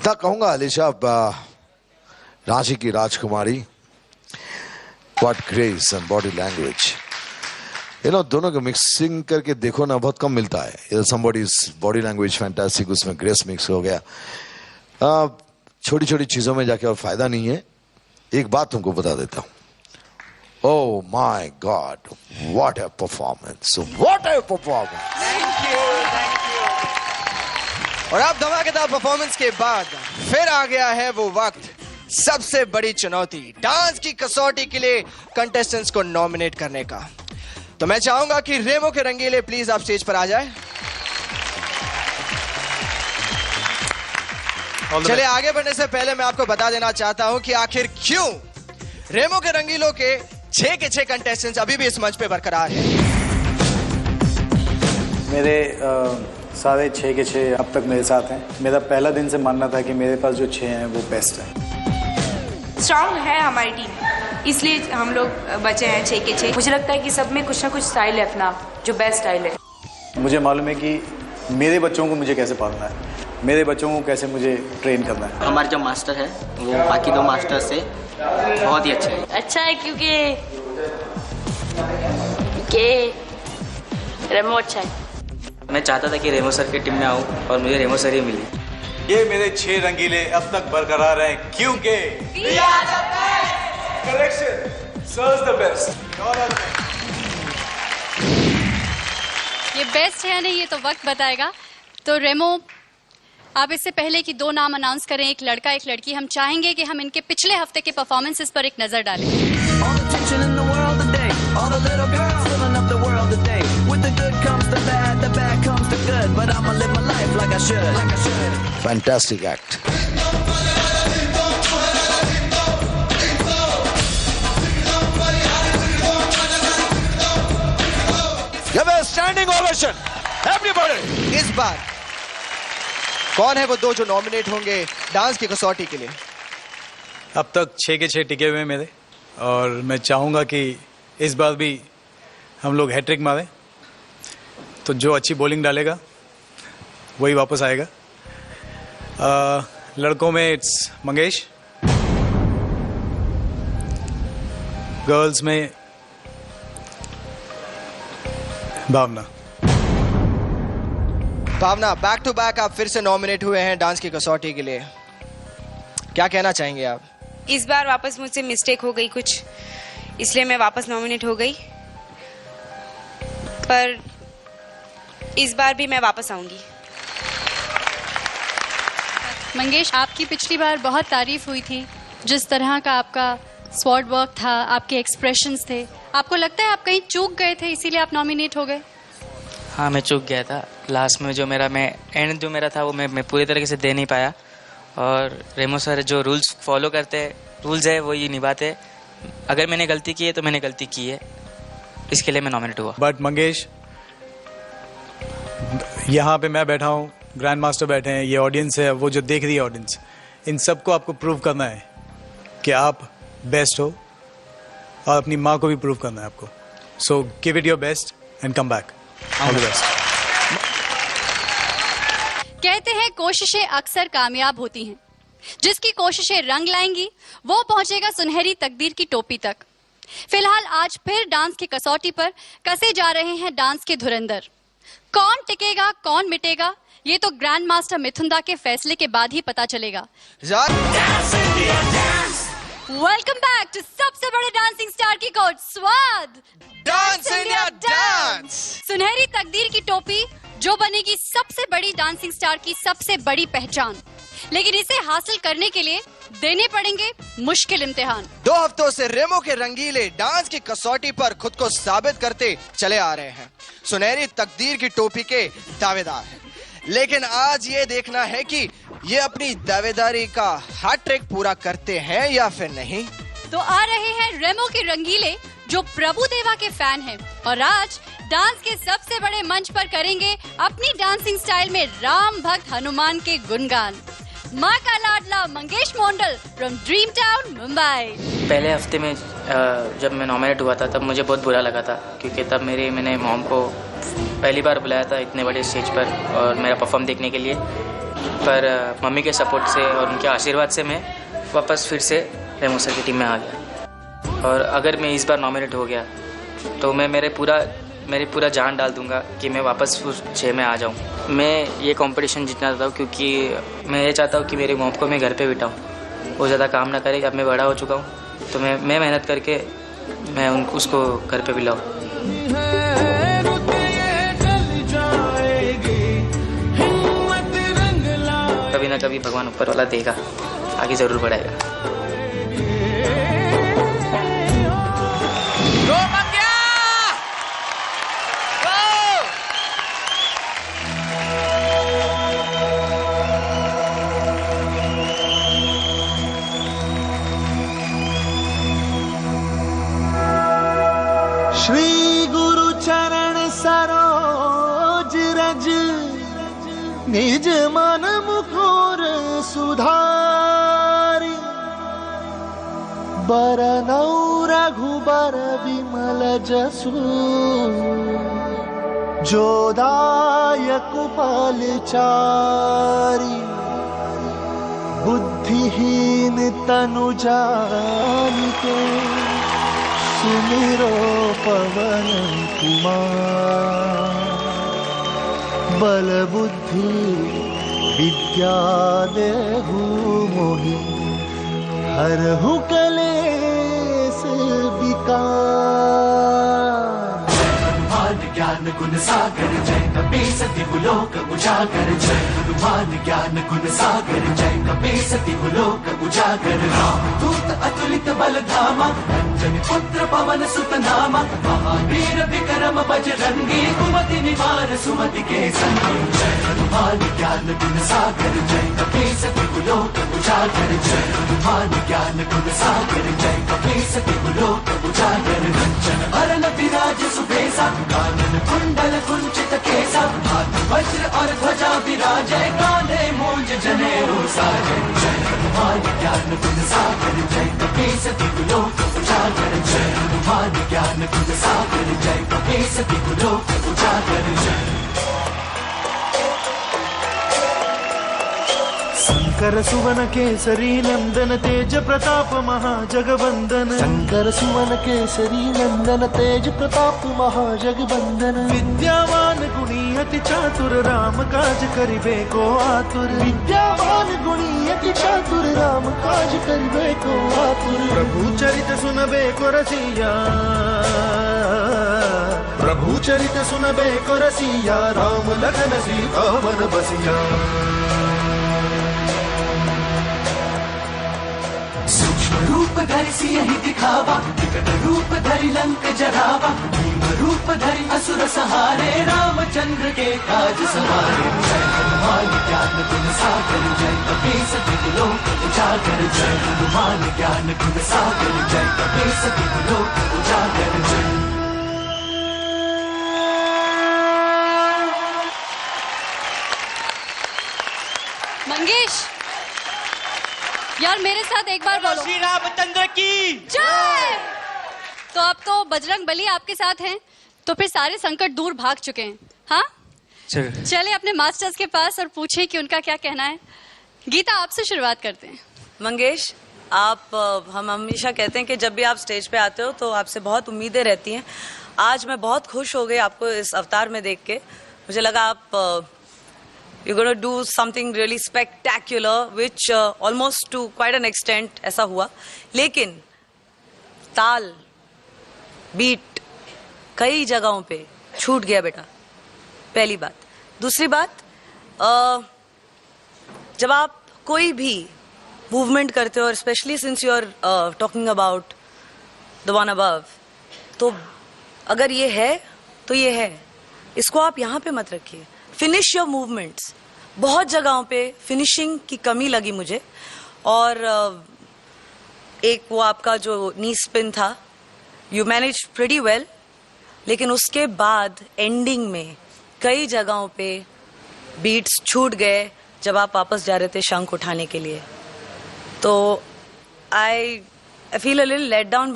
इतना कहूंगा अलीशा, रांची की राजकुमारी, what grace and body language, दोनों को मिक्सिंग करके देखो ना, बहुत कम मिलता है। समबॉडीज बॉडी लैंग्वेज फैंटास्टिक, उसमें ग्रेस मिक्स हो गया। छोटी छोटी चीजों में जाके और फायदा नहीं है। एक बात तुमको बता देता हूं, oh my God, what a performance, what a performance. Thank you. और अब धमाकेदार परफॉर्मेंस के बाद फिर आ गया है वो वक्त, सबसे बड़ी चुनौती, डांस की कसौटी के लिए कंटेस्टेंट्स को नॉमिनेट करने का। तो मैं चाहूंगा कि रेमो के रंगीले प्लीज आप स्टेज पर आ जाए। चलिए, आगे बढ़ने से पहले मैं आपको बता देना चाहता हूं कि आखिर क्यों रेमो के रंगीलों के 6 के 6 कंटेस्टेंट्स अभी भी इस मंच पे बरकरार हैं। मेरे सारे 6 के 6 अब तक मेरे साथ हैं। मेरा पहला दिन से मानना था कि मेरे पास जो 6 हैं वो बेस्ट हैं। स्ट्रांग है हमारी टीम, इसलिए हम लोग बचे हैं 6 के 6। मुझे लगता है कि सब में कुछ ना कुछ स्टाइल है अपना, जो बेस्ट स्टाइल है। मुझे मालूम है कि मेरे बच्चों को मुझे कैसे पालना है, मेरे बच्चों को कैसे मुझे ट्रेन करना है। हमारे जो मास्टर है वो बाकी 2 मास्टर से बहुत ही अच्छा है। अच्छा है क्योंकि रेमो अच्छा है। मैं चाहता था कि रेमो सर की टीम में आऊँ और मुझे रेमो सर ही मिली। ये मेरे 6 रंगीले अब तक बरकरार हैं क्योंकि कलेक्शन सर्व्स द बेस्ट। ये बेस्ट है या नहीं ये तो वक्त बताएगा। तो रेमो, आप इससे पहले कि 2 नाम अनाउंस करें, एक लड़का एक लड़की, हम चाहेंगे कि हम इनके पिछले हफ्ते के परफॉर्मेंसेस पर एक नजर डालें। Fantastic act. Standing ovation everybody. इस बार कौन है वो 2 जो नॉमिनेट होंगे डांस की कसौटी के लिए? अब तक 6 के 6 टिके हुए हैं मेरे, और मैं चाहूंगा कि इस बार भी हम लोग हैट्रिक मारें। तो जो अच्छी बॉलिंग डालेगा वही वापस आएगा। लड़कों में इट्स मंगेश, गर्ल्स में भावना। भावना, बैक टू बैक आप फिर से नॉमिनेट हुए हैं डांस की कसौटी के लिए, क्या कहना चाहेंगे आप? इस बार वापस मुझसे मिस्टेक हो गई कुछ, इसलिए मैं वापस नॉमिनेट हो गई, पर इस बार भी मैं वापस आऊंगी। मंगेश, आपकी पिछली बार बहुत तारीफ हुई थी, जिस तरह का आपका स्वॉर्ड वर्क था, आपके एक्सप्रेशंस थे। आपको लगता है आप कहीं चूक गए थे इसीलिए आप नॉमिनेट हो गए? हाँ, मैं चूक गया था। लास्ट में जो मेरा एंड जो मेरा था वो मैं पूरी तरीके से दे नहीं पाया। और रेमो सर जो रूल्स फॉलो करते हैं, रूल्स है वो ये निभाते। अगर मैंने गलती की है तो मैंने गलती की है, इसके लिए मैं नॉमिनेट हुआ। बट मंगेश, यहाँ पे मैं बैठा हूँ, ग्रैंड मास्टर बैठे हैं, ये ऑडियंस है, वो जो देख रही है ऑडियंस, इन सबको आपको प्रूव करना है कि आप बेस्ट हो, और अपनी माँ को भी प्रूव करना है आपको। So give it your best and come back. All the best. कहते हैं कोशिशें अक्सर कामयाब होती हैं, जिसकी कोशिशें रंग लाएंगी वो पहुंचेगा सुनहरी तकदीर की टोपी तक। फिलहाल आज फिर डांस की कसौटी पर कसे जा रहे हैं डांस के धुरंधर। कौन टिकेगा कौन मिटेगा ये तो ग्रैंड मास्टर मिथुंदा के फैसले के बाद ही पता चलेगा। वेलकम बैक टू सबसे बड़े डांसिंग स्टार की कोच स्वाद डांस इंडिया डांस। सुनहरी तकदीर की टोपी जो बनेगी सबसे बड़ी डांसिंग स्टार की सबसे बड़ी पहचान, लेकिन इसे हासिल करने के लिए देने पड़ेंगे मुश्किल इम्तिहान। 2 हफ्तों से रेमो के रंगीले डांस की कसौटी पर खुद को साबित करते चले आ रहे हैं, सुनहरी तकदीर की टोपी के दावेदार हैं। लेकिन आज ये देखना है कि ये अपनी दावेदारी का हैट्रिक पूरा करते हैं या फिर नहीं। तो आ रहे हैं रेमो के रंगीले जो प्रभु देवा के फैन हैं, और आज डांस के सबसे बड़े मंच पर करेंगे अपनी डांसिंग स्टाइल में राम भक्त हनुमान के गुणगान। माँ का लाडला Mangesh Mondal from dream town Mumbai. पहले हफ्ते में जब मैं नॉमिनेट हुआ था तब मुझे बहुत बुरा लगा था, क्योंकि तब मैंने मॉम को पहली बार बुलाया था इतने बड़े स्टेज पर और मेरा परफॉर्म देखने के लिए। पर मम्मी के सपोर्ट से और उनके आशीर्वाद से मैं वापस फिर से रेमो सर की टीम में आ गया। और अगर मैं इस बार नॉमिनेट हो गया तो मैं मेरी पूरा जान डाल दूंगा कि मैं वापस उस 6 में आ जाऊं। मैं ये कंपटीशन जीतना चाहता हूँ क्योंकि मैं ये चाहता हूँ कि मेरी मॉम को मैं घर पे बिठाऊँ, वो ज़्यादा काम ना करे। अब मैं बड़ा हो चुका हूँ तो मैं मेहनत करके मैं उसको घर पे भी लाऊँ। कभी ना कभी भगवान ऊपर वाला देगा, आगे जरूर बढ़ाएगा। श्री गुरु चरण सरोज रज, निज मन मुकुर सुधारि, बरनौ रघुबर विमल जसु, जो दायक फलचारि, बुद्धिहीन तनु जानिके, सुमिरो पवन कुमार, बल बुद्धि विद्या देहु मोहि, हरहु कलेश विकार। हनुमान ज्ञान गुण सागर जय कपीस तिहु लोक उजागर, जय हनुमान ज्ञान गुण सागर जय कपीस तिहु लोक उजागर। रामदूत अतुलित बल धामा, अंजनी पुत्र पवन सुत नामा, महावीर विक्रम बजरंगी, कुमति निवार सुमति के संगी। जय हनुमान ज्ञान गुण सागर जय कपीस तिहु लोक उजागर, जय हनुमान ज्ञान गुण सागर जय कपीस तिहु लोक उजागर। कंचन बरन विराज सुबेसा, कानन कुंडल कुंचित केसा, हाथ वज्र और ध्वजा विराजै, कांधे मूंज जनेऊ साजै। जय हनुमान ज्ञान गुण सागर जय कपीस तिहु लोक उजागर, जय हनुमान ज्ञान गुण सागर जय कपीस तिहु लोक उजागर। शंकर सुवन केसरी नंदन, तेज प्रताप महाजगवंदन, शंकर सुवन केसरी नंदन, तेज प्रताप महाजगवंदन। विद्यावान गुणी अति चातुर, राम काज करिबे को आतुर, विद्यावान गुणी अति चातुर, राम काज करिबे को आतुर। प्रभु चरित सुनबे को रसिया, प्रभु चरित सुनबे को रसिया, राम लखन सीता मन बसिया। सूक्ष्म रूप धरि सियहि दिखावा, विकट रूप धरि लंक जरावा, भीम रूप धरि असुर सहारे, रामचंद्र के काज सवारे। जय हनुमान ज्ञान गुण सागर जय कपीस तिहु लोक उजागर, जय हनुमान ज्ञान गुण सागर जय कपीस तिहु लोक उजागर। मंगेश यार मेरे साथ एक बार बोलो, श्री रामचंद्र की जय। तो अब तो बजरंग बली आपके साथ हैं, तो फिर सारे संकट दूर भाग चुके हैं। हाँ चले अपने मास्टर्स के पास और पूछें कि उनका क्या कहना है। गीता आपसे शुरुआत करते हैं। मंगेश, हम हमेशा कहते हैं कि जब भी आप स्टेज पे आते हो तो आपसे बहुत उम्मीदें रहती हैं। आज मैं बहुत खुश हो गई आपको इस अवतार में देख के। मुझे लगा आप you're going to do something really spectacular, which almost to quite an extent ऐसा हुआ। लेकिन ताल बीट कई जगहों पे छूट गया बेटा, पहली बात। दूसरी बात, जब आप कोई भी मूवमेंट करते हो, और specially since you are talking about the one above, तो अगर ये है तो ये है, इसको आप यहाँ पे मत रखिए। Finish your movements. बहुत जगहों पे फिनिशिंग की कमी लगी मुझे, और एक वो आपका जो नी स्पिन था, यू मैनेज प्रीटी वेल, लेकिन उसके बाद एंडिंग में कई जगहों पे बीट्स छूट गए जब आप वापस जा रहे थे शंख उठाने के लिए। तो I feel a little let down.